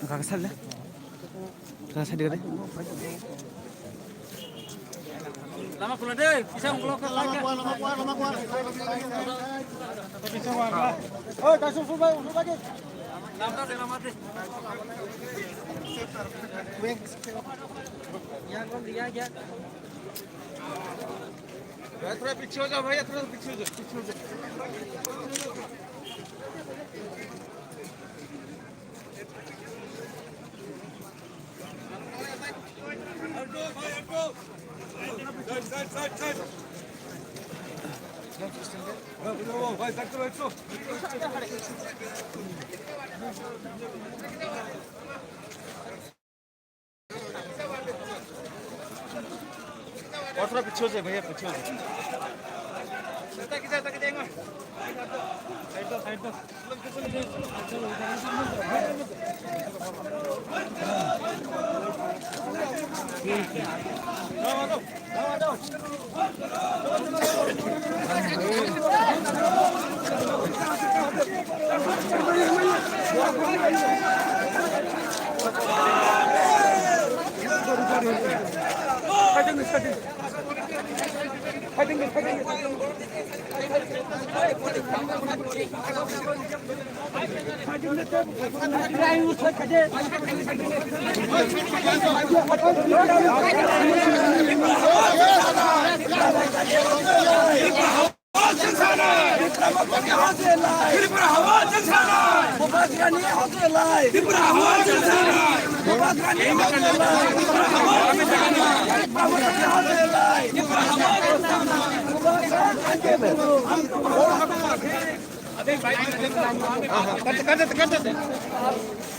Kakak salih, kakak salih deh. Lama kulo deh, bisa kulo ke lama kuat. Bisa warna. Oh, kasih sudah lagi. Lama deh, lama deh. Yang kau dia aja. थोड़ा पीछे हो जाओ भैया थोड़ा पीछे हो जाओ भाई तक तो बैठो और थोड़ा पीछे हो जाए भैया पीछे हो जाए तक देंगे साइड दो ठीक है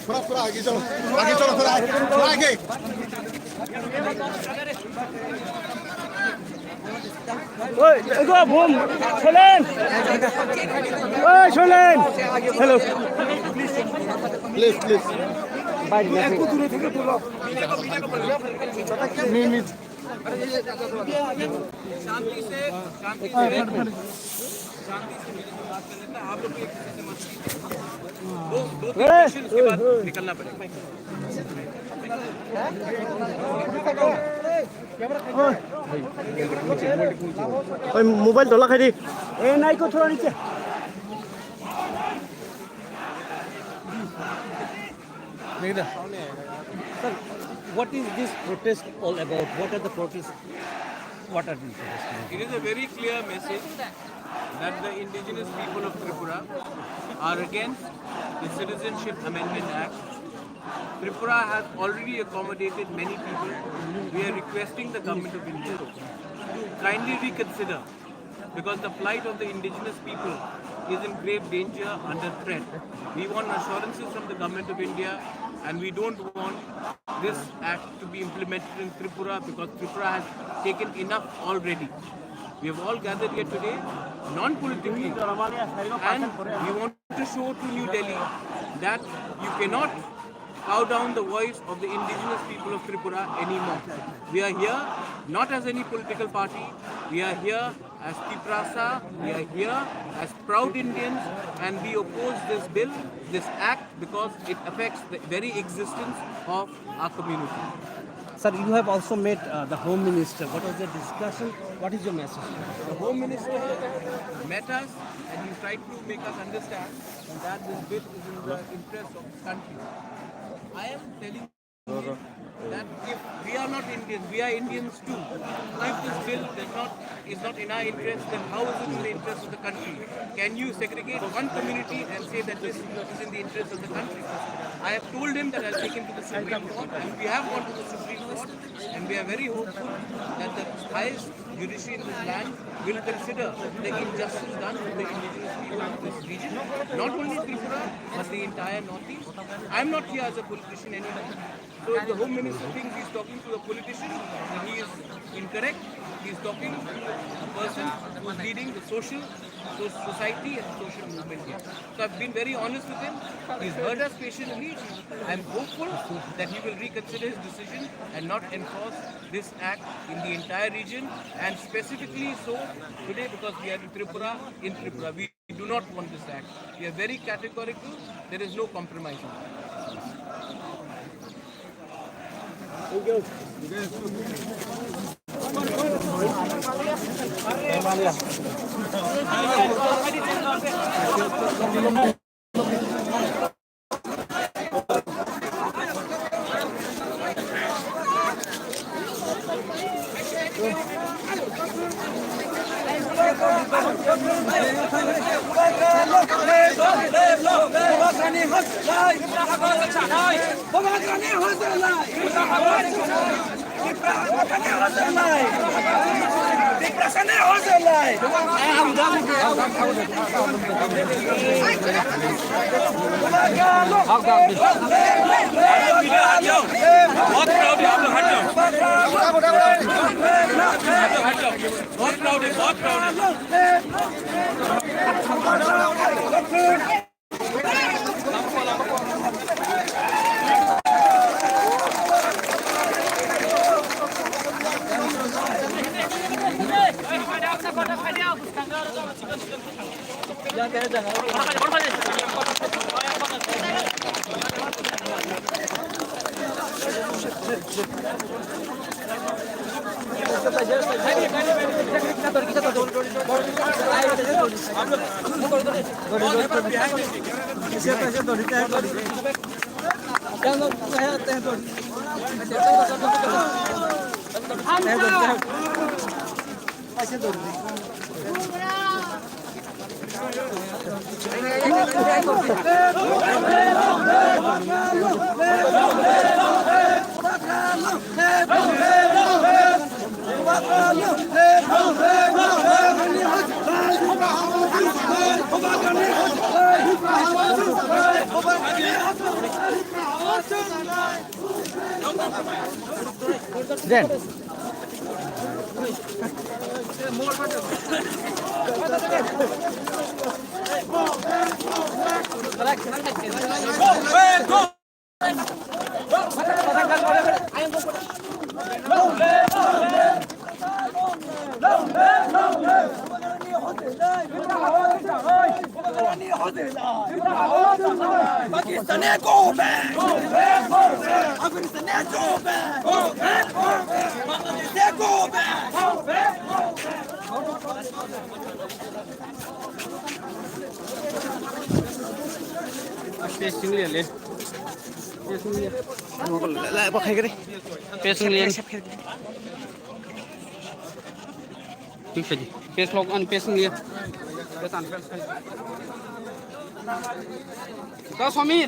आओ थोड़ा आगे चलो थोड़ा आगे ওই গো ভুম শোনেন ওই শোনেন হ্যালো প্লিজ প্লিজ বাইরে একটু দূরে থেকে তুলো মিনিট शांति से शांति से मेरे को बात कर लेता आप लोग एक दूसरे से मत दो तीन क्वेश्चन के बाद निकलना पड़ेगा ওই মোবাইল ধলা খাই দি এ নাই কো থোড়া নিচে Sir, what is this protest all about? What are the protests? What are these protests? It is a very clear message that the indigenous people of Tripura are against the Citizenship Amendment Act. Tripura has already accommodated many people. We are requesting the government of India to kindly reconsider, because the plight of the indigenous people is in grave danger, under threat. We want assurances from the government of India, and we don't want this act to be implemented in Tripura, because Tripura has taken enough already. We have all gathered here today, non-politically, and we want to show to New Delhi that you cannot cow down the voice of the indigenous people of Tripura anymore. We are here not as any political party, we are here as Tiprasa, we are here as proud Indians, and we oppose this bill, this act, because it affects the very existence of our community. Sir, you have also met the Home Minister. What was the discussion? What is your message? The Home Minister met us and he tried to make us understand that this bill is in the interest of the country. I am telling you that if we are not Indians, we are Indians too. If this bill is not in our interest, then how is it in the interest of the country? Can you segregate one community and say that this is in the interest of the country? I have told him that I'll take him to the Supreme Court, and we have gone to the Supreme Court, and we are very hopeful that the highest judiciary in this land will consider the injustice done to the indigenous people of this region, not only Tripura, but the entire Northeast. I am not here as a politician anymore. So if the Home Minister thinks he is talking to a politician, then he is incorrect. He is talking to a person who is leading the society and social movement here. So I've been very honest with him. He's heard us patiently. I'm hopeful that he will reconsider his decision and not enforce this act in the entire region, and specifically so today because we are in Tripura. We do not want this act. We are very categorical. There is no compromise on that. Then pasting लिएले पखाइके रे pasting लिए ठिक छ जी paste लग अनि pasting लिए त समीर